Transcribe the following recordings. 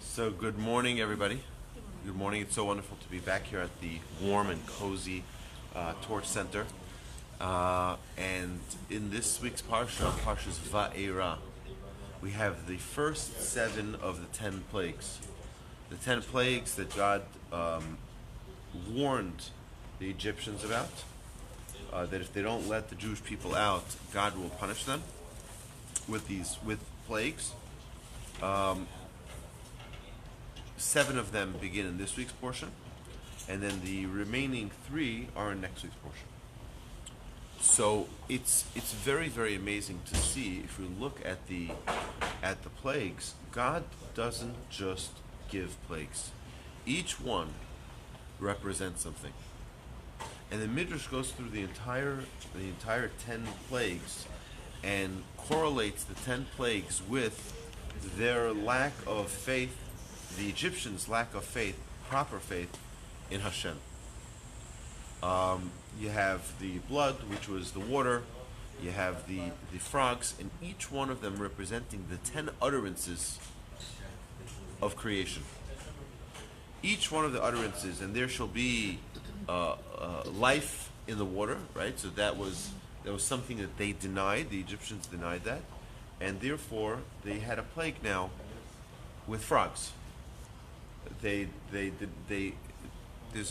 So good morning, everybody. Good morning. It's so wonderful to be back here at the warm and cozy Torch Center. And in this week's Parsha, Parsha's Va'era, we have the first 7 of the 10 plagues. The 10 plagues that God warned the Egyptians about, that if they don't let the Jewish people out, God will punish them with plagues. 7 of them begin in this week's portion, and then the remaining 3 are in next week's portion. So it's very, very amazing to see, if we look at the plagues, God doesn't just give plagues. Each one represents something. And the Midrash goes through the entire 10 plagues and correlates the 10 plagues with their lack of faith, the Egyptians' lack of faith, proper faith in Hashem. You have the blood, which was the water. You have the frogs, and each one of them representing the 10 utterances of creation. Each one of the utterances, and there shall be life in the water, right? So that was something that they denied. The Egyptians denied that, and therefore they had a plague now with frogs. There's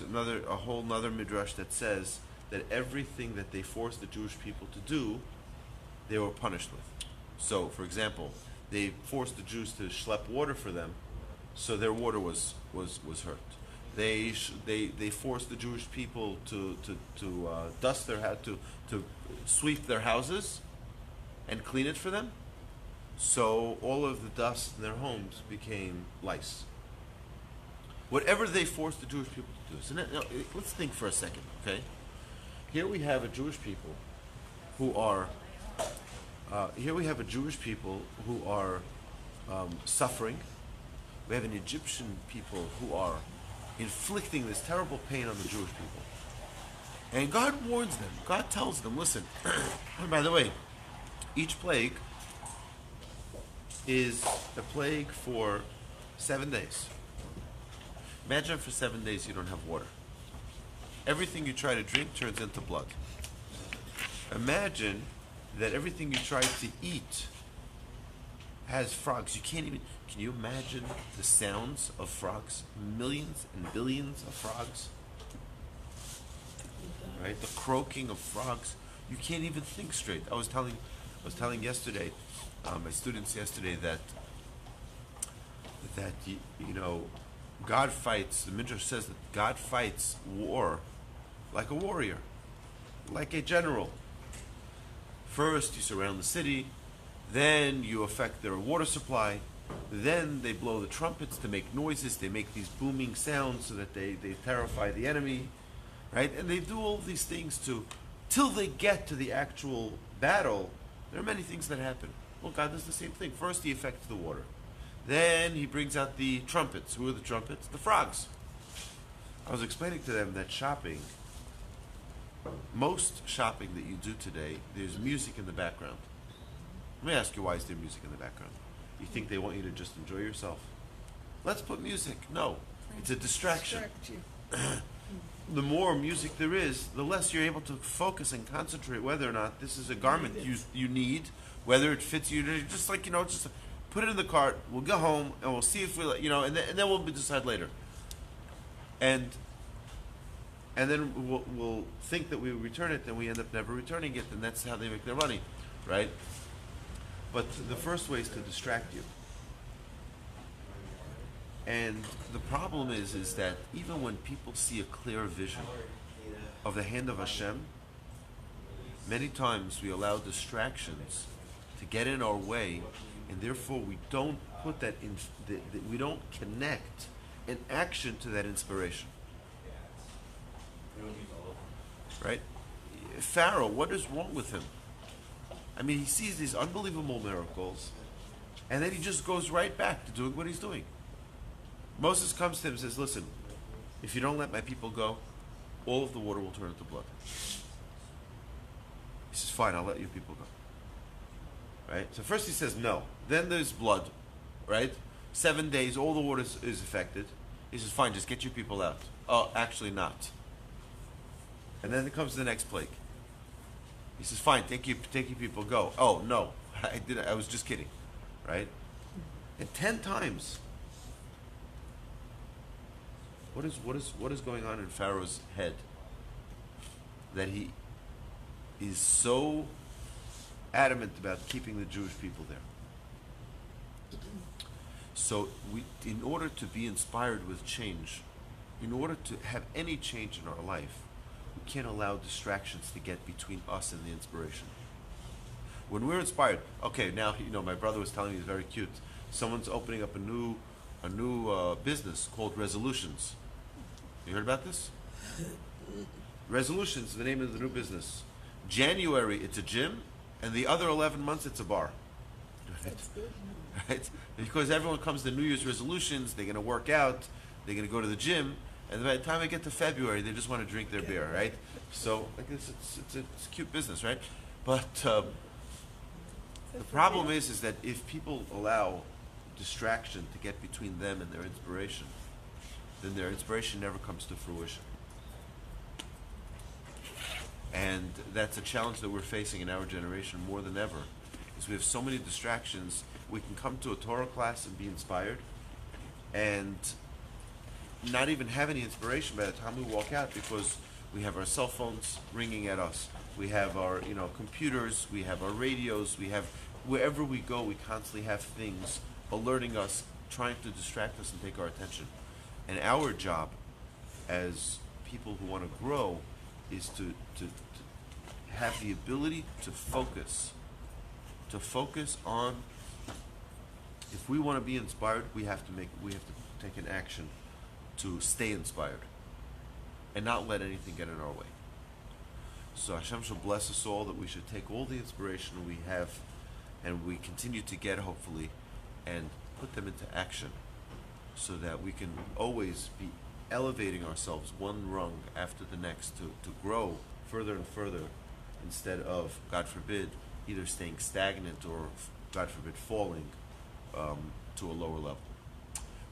a whole nother midrash that says that everything that they forced the Jewish people to do, they were punished with. So, for example, they forced the Jews to schlep water for them, so their water was hurt. They forced the Jewish people to dust their house, to sweep their houses and clean it for them. So all of the dust in their homes became lice. Whatever they forced the Jewish people to do. So now, let's think for a second, okay? Here we have a Jewish people who are suffering. We have an Egyptian people who are inflicting this terrible pain on the Jewish people. And God warns them. God tells them, listen, by the way, each plague is a plague for 7 days. Imagine for 7 days you don't have water. Everything you try to drink turns into blood. Imagine that everything you try to eat has frogs. Can you imagine the sounds of frogs? Millions and billions of frogs. Right? The croaking of frogs. You can't even think straight. I was telling yesterday, my students yesterday, that God fights, the Midrash says that God fights war like a warrior, like a general. First you surround the city, then you affect their water supply, then they blow the trumpets to make noises, they make these booming sounds so that they terrify the enemy, right? And they do all these things till they get to the actual battle. There are many things that happen. Well, God does the same thing. First he affects the water. Then he brings out the trumpets. Who are the trumpets? The frogs. I was explaining to them that most shopping that you do today, there's music in the background. Let me ask you, why is there music in the background? You think they want you to just enjoy yourself? Let's put music. No, it's a distraction. The more music there is, the less you're able to focus and concentrate whether or not this is a garment you need, whether it fits you. Just just put it in the cart. We'll go home and we'll see if and then we'll decide later. And then we'll think that we return it, then we end up never returning it, and that's how they make their money, right? But the first way is to distract you. And the problem is that even when people see a clear vision of the hand of Hashem, many times we allow distractions to get in our way, and therefore we don't put that in. We don't connect an action to that inspiration. Right? Pharaoh, what is wrong with him? I mean, he sees these unbelievable miracles, and then he just goes right back to doing what he's doing. Moses comes to him and says, listen, if you don't let my people go, all of the water will turn into blood. He says, fine, I'll let your people go. Right? So first he says no. Then there's blood. Right? 7 days, all the water is affected. He says, fine, just get your people out. Oh, actually not. And then it comes to the next plague. He says, fine, take your people, go. Oh, no, I was just kidding, right? And 10 times. What is going on in Pharaoh's head that he is so adamant about keeping the Jewish people there? So in order to be inspired with change, in order to have any change in our life, we can't allow distractions to get between us and the inspiration. When we're inspired, okay, now my brother was telling me, he's very cute. Someone's opening up a new business called Resolutions. You heard about this? Resolutions is the name of the new business. January it's a gym, and the other 11 months it's a bar. That's good. Right? Because everyone comes to New Year's resolutions, they're going to work out, they're going to go to the gym, and by the time they get to February, they just want to drink their beer, right? So I guess it's a cute business, right? But the problem is that if people allow distraction to get between them and their inspiration, then their inspiration never comes to fruition. And that's a challenge that we're facing in our generation more than ever, is we have so many distractions. We can come to a Torah class and be inspired and not even have any inspiration by the time we walk out, because we have our cell phones ringing at us. We have our computers, we have our radios, we have, wherever we go, we constantly have things alerting us, trying to distract us and take our attention. And our job as people who want to grow is to have the ability to focus on, if we want to be inspired, we have to take an action to stay inspired and not let anything get in our way. So Hashem shall bless us all, that we should take all the inspiration we have and we continue to get, hopefully, and put them into action, so that we can always be elevating ourselves one rung after the next to grow further and further, instead of, God forbid, either staying stagnant or, God forbid, falling to a lower level.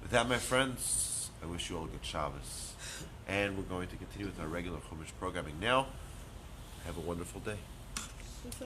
With that, my friends, I wish you all a good Shabbos. And we're going to continue with our regular Chumash programming now. Have a wonderful day.